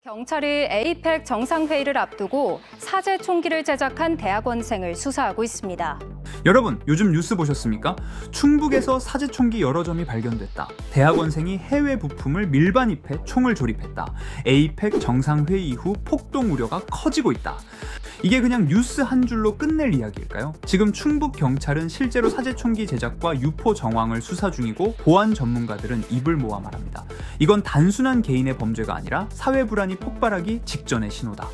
경찰이 에이펙 정상회의를 앞두고 사제 총기를 제작한 대학원생을 수사하고 있습니다. 여러분, 요즘 뉴스 보셨습니까? 충북에서 사제 총기 여러 점이 발견됐다. 대학원생이 해외 부품을 밀반입해 총을 조립했다. 에이펙 정상회의 이후 폭동 우려가 커지고 있다. 이게 그냥 뉴스 한 줄로 끝낼 이야기일까요? 지금 충북 경찰은 실제로 사제 총기 제작과 유포 정황을 수사 중이고 보안 전문가들은 입을 모아 말합니다. 이건 단순한 개인의 범죄가 아니라 사회 불안이 폭발하기 직전의 신호다.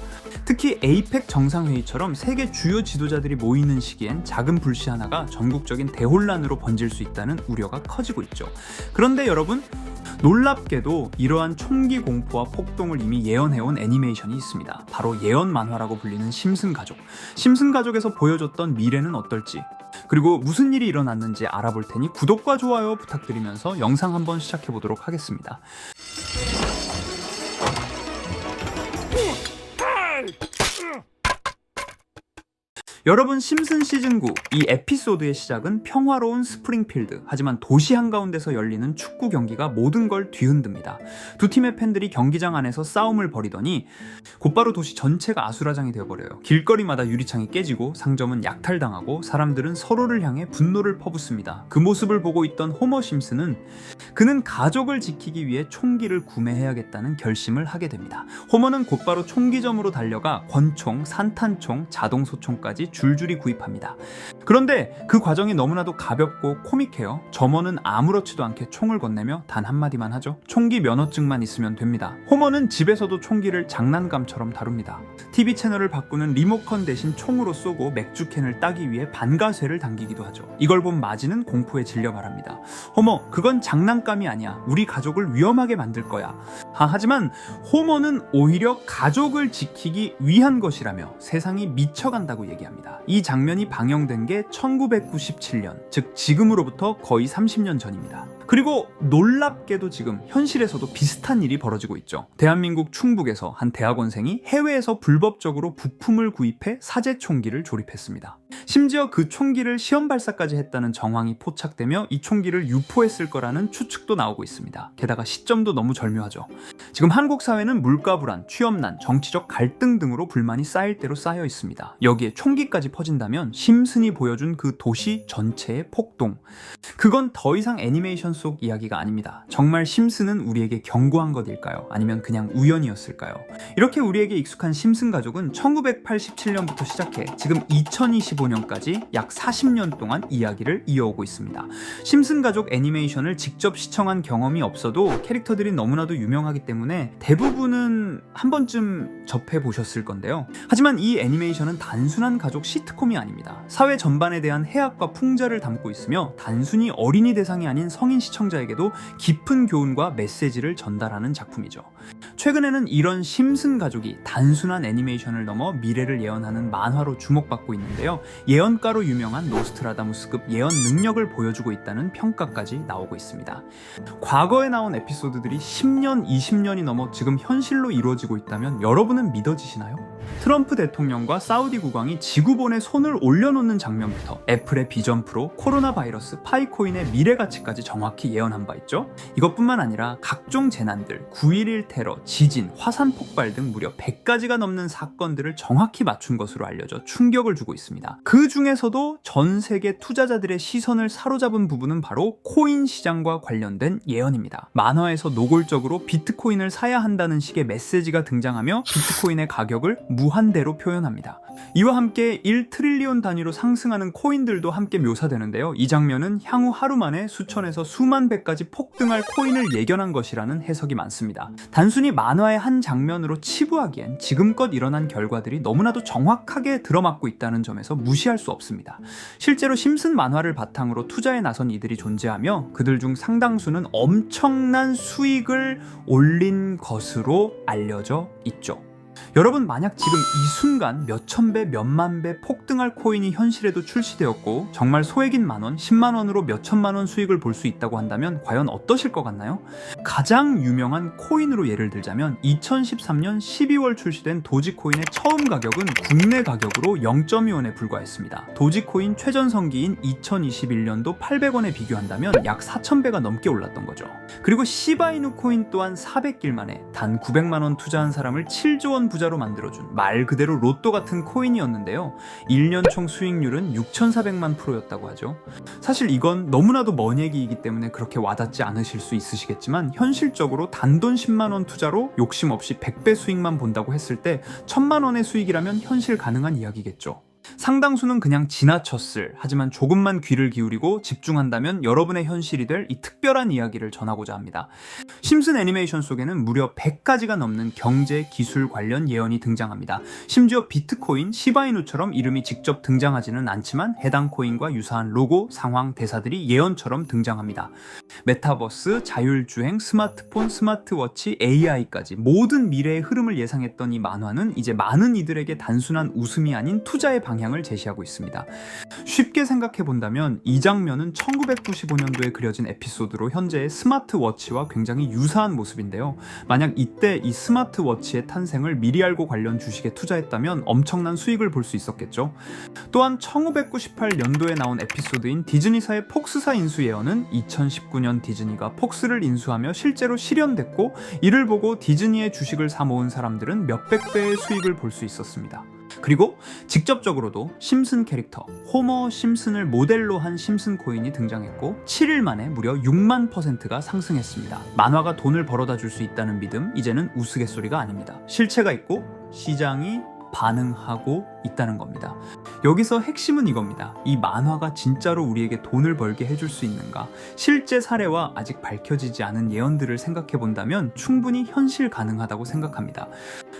특히 에이펙 정상회의처럼 세계 주요 지도자들이 모이는 시기엔 작은 불씨 하나가 전국적인 대혼란으로 번질 수 있다는 우려가 커지고 있죠. 그런데 여러분, 놀랍게도 이러한 총기 공포와 폭동을 이미 예언해온 애니메이션이 있습니다. 바로 예언 만화라고 불리는 심슨 가족. 심슨 가족에서 보여줬던 미래는 어떨지, 그리고 무슨 일이 일어났는지 알아볼 테니 구독과 좋아요 부탁드리면서 영상 한번 시작해 보도록 하겠습니다. 여러분, 심슨 시즌9 이 에피소드의 시작은 평화로운 스프링필드, 하지만 도시 한가운데서 열리는 축구 경기가 모든 걸 뒤흔듭니다. 두 팀의 팬들이 경기장 안에서 싸움을 벌이더니 곧바로 도시 전체가 아수라장이 되어버려요. 길거리마다 유리창이 깨지고 상점은 약탈당하고 사람들은 서로를 향해 분노를 퍼붓습니다. 그 모습을 보고 있던 호머 심슨은 그는 가족을 지키기 위해 총기를 구매해야겠다는 결심을 하게 됩니다. 호머는 곧바로 총기점으로 달려가 권총, 산탄총, 자동소총까지 줄줄이 구입합니다. 그런데 그 과정이 너무나도 가볍고 코믹해요. 점원은 아무렇지도 않게 총을 건네며 단 한마디만 하죠. 총기 면허증만 있으면 됩니다. 호머는 집에서도 총기를 장난감처럼 다룹니다. TV 채널을 바꾸는 리모컨 대신 총으로 쏘고 맥주캔을 따기 위해 반가쇠를 당기기도 하죠. 이걸 본 마지는 공포에 질려 말합니다. 호머, 그건 장난감이 아니야. 우리 가족을 위험하게 만들 거야. 하지만 호머는 오히려 가족을 지키기 위한 것이라며 세상이 미쳐간다고 얘기합니다. 이 장면이 방영된 게 1997년, 즉 지금으로부터 거의 30년 전입니다. 그리고 놀랍게도 지금 현실에서도 비슷한 일이 벌어지고 있죠. 대한민국 충북에서 한 대학원생이 해외에서 불법적으로 부품을 구입해 사제 총기를 조립했습니다. 심지어 그 총기를 시험 발사까지 했다는 정황이 포착되며 이 총기를 유포했을 거라는 추측도 나오고 있습니다. 게다가 시점도 너무 절묘하죠. 지금 한국 사회는 물가 불안, 취업난, 정치적 갈등 등으로 불만이 쌓일 대로 쌓여 있습니다. 여기에 총기까지 퍼진다면 심슨이 보여준 그 도시 전체의 폭동, 그건 더 이상 애니메이션 속 이야기가 아닙니다. 정말 심슨은 우리에게 경고한 것일까요? 아니면 그냥 우연이었을까요? 이렇게 우리에게 익숙한 심슨 가족은 1987년부터 시작해 지금 2025년까지 약 40년 동안 이야기를 이어오고 있습니다. 심슨 가족 애니메이션을 직접 시청한 경험이 없어도 캐릭터들이 너무나도 유명하기 때문에 대부분은 한 번쯤 접해보셨을 건데요. 하지만 이 애니메이션은 단순한 가족 시트콤이 아닙니다. 사회 전반에 대한 해악과 풍자를 담고 있으며 단순히 어린이 대상이 아닌 성인 시청자에게도 깊은 교훈과 메시지를 전달하는 작품이죠. 최근에는 이런 심슨 가족이 단순한 애니메이션을 넘어 미래를 예언하는 만화로 주목받고 있는데요. 예언가로 유명한 노스트라다무스급 예언 능력을 보여주고 있다는 평가까지 나오고 있습니다. 과거에 나온 에피소드들이 10년, 20년이 넘어 지금 현실로 이루어지고 있다면 여러분은 믿어지시나요? 트럼프 대통령과 사우디 국왕이 지구본에 손을 올려놓는 장면부터 애플의 비전 프로, 코로나 바이러스, 파이코인의 미래 가치까지 정확히 예언한 바 있죠. 이것뿐만 아니라 각종 재난들, 9.11 테러, 지진, 화산 폭발 등 무려 100가지가 넘는 사건들을 정확히 맞춘 것으로 알려져 충격을 주고 있습니다. 그 중에서도 전 세계 투자자들의 시선을 사로잡은 부분은 바로 코인 시장과 관련된 예언입니다. 만화에서 노골적으로 비트코인을 사야 한다는 식의 메시지가 등장하며 비트코인의 가격을 무한대로 표현합니다. 이와 함께 1트릴리온 단위로 상승하는 코인들도 함께 묘사되는데요. 이 장면은 향후 하루 만에 수천에서 수만 배까지 폭등할 코인을 예견한 것이라는 해석이 많습니다. 단순히 만화의 한 장면으로 치부하기엔 지금껏 일어난 결과들이 너무나도 정확하게 들어맞고 있다는 점에서 무시할 수 없습니다. 실제로 심슨 만화를 바탕으로 투자에 나선 이들이 존재하며 그들 중 상당수는 엄청난 수익을 올린 것으로 알려져 있죠. 여러분, 만약 지금 이 순간 몇천 배, 몇만 배 폭등할 코인이 현실에도 출시되었고 정말 소액인 만원, 10만 원으로 몇천만 원 수익을 볼 수 있다고 한다면 과연 어떠실 것 같나요? 가장 유명한 코인으로 예를 들자면 2013년 12월 출시된 도지코인의 처음 가격은 국내 가격으로 0.2원에 불과했습니다. 도지코인 최전성기인 2021년도 800원에 비교한다면 약 4,000배가 넘게 올랐던 거죠. 그리고 시바이누 코인 또한 400길 만에 단 900만 원 투자한 사람을 7조 원 부자로 만들어준 말 그대로 로또 같은 코인이었는데요. 1년 총 수익률은 6,400만 %였다고 하죠. 사실 이건 너무나도 먼 얘기이기 때문에 그렇게 와닿지 않으실 수 있으시겠지만 현실적으로 단돈 10만 원 투자로 욕심 없이 100배 수익만 본다고 했을 때 1,000만 원의 수익이라면 현실 가능한 이야기겠죠. 상당수는 그냥 지나쳤을, 하지만 조금만 귀를 기울이고 집중한다면 여러분의 현실이 될 이 특별한 이야기를 전하고자 합니다. 심슨 애니메이션 속에는 무려 100가지가 넘는 경제, 기술 관련 예언이 등장합니다. 심지어 비트코인, 시바이누처럼 이름이 직접 등장하지는 않지만 해당 코인과 유사한 로고, 상황, 대사들이 예언처럼 등장합니다. 메타버스, 자율주행, 스마트폰, 스마트워치, AI까지 모든 미래의 흐름을 예상했던 이 만화는 이제 많은 이들에게 단순한 웃음이 아닌 투자의 방향을 제시하고 있습니다. 쉽게 생각해 본다면 이 장면은 1995년도에 그려진 에피소드로 현재의 스마트워치와 굉장히 유사한 모습인데요. 만약 이때 이 스마트워치의 탄생을 미리 알고 관련 주식에 투자했다면 엄청난 수익을 볼 수 있었겠죠. 또한 1998년도에 나온 에피소드인 디즈니사의 폭스사 인수 예언은 2019년 디즈니가 폭스를 인수하며 실제로 실현됐고, 이를 보고 디즈니의 주식을 사 모은 사람들은 몇백 배의 수익을 볼 수 있었습니다. 그리고 직접적으로도 심슨 캐릭터 호머 심슨을 모델로 한 심슨 코인이 등장했고 7일 만에 무려 6만 %가 상승했습니다. 만화가 돈을 벌어다 줄 수 있다는 믿음, 이제는 우스갯소리가 아닙니다. 실체가 있고 시장이 반응하고 있다는 겁니다. 여기서 핵심은 이겁니다. 이 만화가 진짜로 우리에게 돈을 벌게 해줄 수 있는가? 실제 사례와 아직 밝혀지지 않은 예언들을 생각해 본다면 충분히 현실 가능하다고 생각합니다.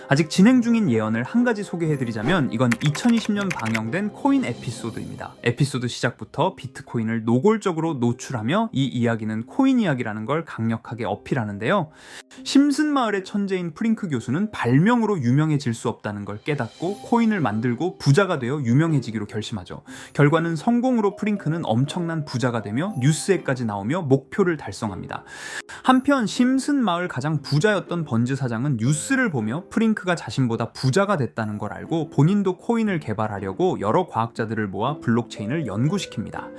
아직 진행 중인 예언을 한 가지 소개해드리자면 이건 2020년 방영된 코인 에피소드입니다. 에피소드 시작부터 비트코인을 노골적으로 노출하며 이 이야기는 코인 이야기라는 걸 강력하게 어필하는데요. 심슨 마을의 천재인 프링크 교수는 발명으로 유명해질 수 없다는 걸 깨닫고 코인을 만들고 부자가 되어 유명해지기로 결심하죠. 결과는 성공으로 프링크는 엄청난 부자가 되며 뉴스에까지 나오며 목표를 달성합니다. 한편 심슨 마을 가장 부자였던 번즈 사장은 뉴스를 보며 프링크가 자신보다 부자가 됐다는 걸 알고 본인도 코인을 개발하려고 여러 과학자들을 모아 블록체인을 연구시킵니다.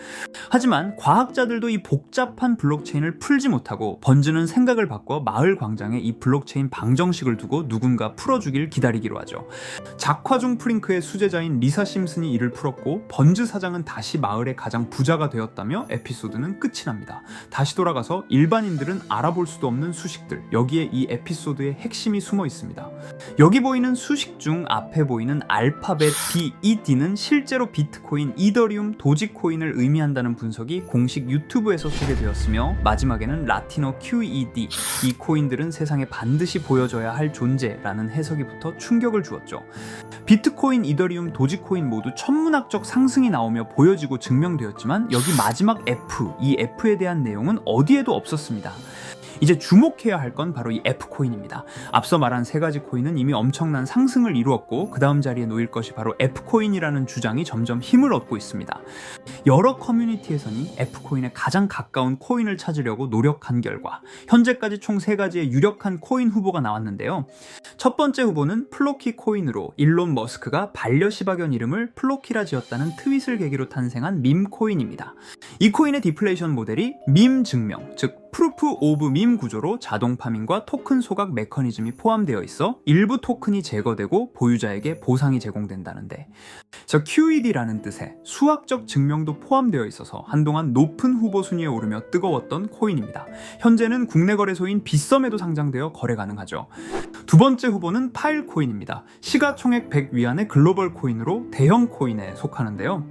하지만 과학자들도 이 복잡한 블록체인을 풀지 못하고 번즈는 생각을 바꿔 마을 광장에 이 블록체인 방정식을 두고 누군가 풀어주길 기다리기로 하죠. 작화 중 프링크의 수제자인 리사 심슨이 이를 풀었고 번즈 사장은 다시 마을의 가장 부자가 되었다며 에피소드는 끝이 납니다. 다시 돌아가서 일반인들은 알아볼 수도 없는 수식들, 여기에 이 에피소드의 핵심이 숨어 있습니다. 여기 보이는 수식 중 앞에 보이는 알파벳 B, 이 D는 실제로 비트코인, 이더리움, 도지코인을 의미한다는 분석이 공식 유튜브에서 소개되었으며 마지막에는 라틴어 QED, 이 코인들은 세상에 반드시 보여줘야 할 존재라는 해석이 붙어 충격을 주었죠. 비트코인, 이더리움, 도지코인 모두 천문학적 상승이 나오며 보여지고 증명되었지만 여기 마지막 F, 이 F에 대한 내용은 어디에도 없었습니다. 이제 주목해야 할 건 바로 이 F코인입니다. 앞서 말한 세 가지 코인은 이미 엄청난 상승을 이루었고 그 다음 자리에 놓일 것이 바로 F코인이라는 주장이 점점 힘을 얻고 있습니다. 여러 커뮤니티에서는 F코인에 가장 가까운 코인을 찾으려고 노력한 결과 현재까지 총 3가지의 유력한 코인 후보가 나왔는데요. 첫 번째 후보는 플로키 코인으로 일론 머스크가 반려시바견 이름을 플로키라 지었다는 트윗을 계기로 탄생한 밈 코인입니다. 이 코인의 디플레이션 모델이 밈 증명, 즉 프루프 오브 밈 구조로 자동 파밍과 토큰 소각 메커니즘이 포함되어 있어 일부 토큰이 제거되고 보유자에게 보상이 제공된다는데, 저 QED라는 뜻의 수학적 증명도 포함되어 있어서 한동안 높은 후보 순위에 오르며 뜨거웠던 코인입니다. 현재는 국내 거래소인 빗썸에도 상장되어 거래 가능하죠. 두 번째 후보는 파일코인입니다. 시가총액 100 위안의 글로벌 코인으로 대형 코인에 속하는데요.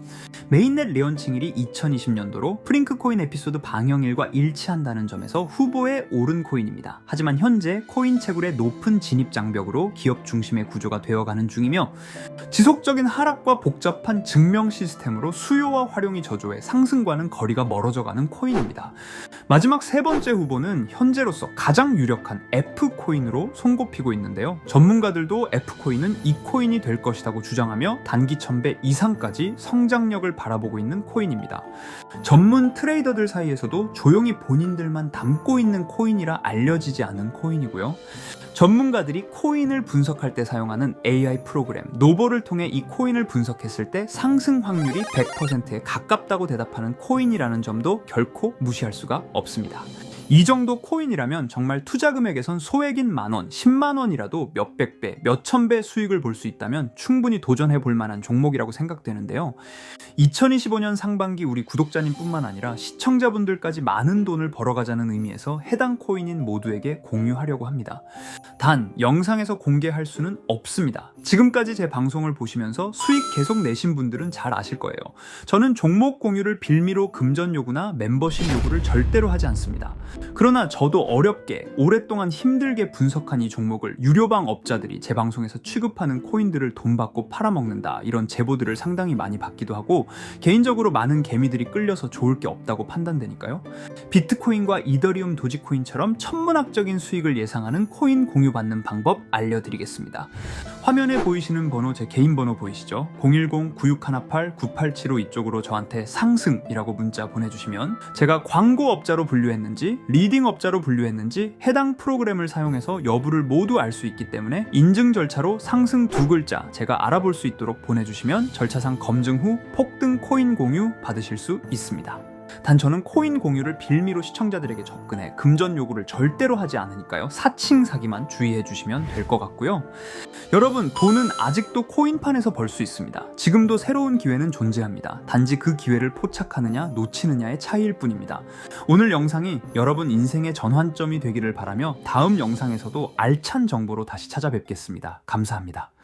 메인넷 레언칭일이 2020년도로 프링크 코인 에피소드 방영일과 일치한다는 점에서 후보에 오른 코인입니다. 하지만 현재 코인 채굴의 높은 진입 장벽으로 기업 중심의 구조가 되어가는 중이며 지속적인 하락과 복잡한 증명 시스템으로 수요와 활용이 저조해 상승과는 거리가 멀어져가는 코인입니다. 마지막 세 번째 후보는 현재로서 가장 유력한 F코인으로 손꼽히고 있는데요. 전문가들도 F코인은 이 코인이 될 것이라고 주장하며 단기 1000배 이상까지 성장력을 바라보고 있는 코인입니다. 전문 트레이더들 사이에서도 조용히 본인들만 담고 있는 코인이라 알려지지 않은 코인이고요. 전문가들이 코인을 분석할 때 사용하는 AI 프로그램 노버를 통해 이 코인을 분석했을 때 상승 확률이 100%에 가깝다고 대답하는 코인이라는 점도 결코 무시할 수가 없습니다. 이 정도 코인이라면 정말 투자 금액에선 소액인 만원, 10만원이라도 몇백 배, 몇천 배 수익을 볼 수 있다면 충분히 도전해 볼 만한 종목이라고 생각되는데요. 2025년 상반기 우리 구독자님 뿐만 아니라 시청자분들까지 많은 돈을 벌어가자는 의미에서 해당 코인인 모두에게 공유하려고 합니다. 단, 영상에서 공개할 수는 없습니다. 지금까지 제 방송을 보시면서 수익 계속 내신 분들은 잘 아실 거예요. 저는 종목 공유를 빌미로 금전 요구나 멤버십 요구를 절대로 하지 않습니다. 그러나 저도 어렵게 오랫동안 힘들게 분석한 이 종목을 유료방 업자들이 제 방송에서 취급하는 코인들을 돈 받고 팔아먹는다 이런 제보들을 상당히 많이 받기도 하고 개인적으로 많은 개미들이 끌려서 좋을 게 없다고 판단되니까요. 비트코인과 이더리움 도지코인처럼 천문학적인 수익을 예상하는 코인 공유받는 방법 알려드리겠습니다. 화면에 보이시는 번호 제 개인 번호 보이시죠? 010-9618-9875 이쪽으로 저한테 상승이라고 문자 보내주시면 제가 광고업자로 분류했는지 리딩업자로 분류했는지 해당 프로그램을 사용해서 여부를 모두 알 수 있기 때문에 인증 절차로 상승 2글자 제가 알아볼 수 있도록 보내주시면 절차상 검증 후 폭등 코인 공유 받으실 수 있습니다. 단 저는 코인 공유를 빌미로 시청자들에게 접근해 금전 요구를 절대로 하지 않으니까요. 사칭 사기만 주의해 주시면 될 것 같고요. 여러분, 돈은 아직도 코인판에서 벌 수 있습니다. 지금도 새로운 기회는 존재합니다. 단지 그 기회를 포착하느냐 놓치느냐의 차이일 뿐입니다. 오늘 영상이 여러분 인생의 전환점이 되기를 바라며 다음 영상에서도 알찬 정보로 다시 찾아뵙겠습니다. 감사합니다.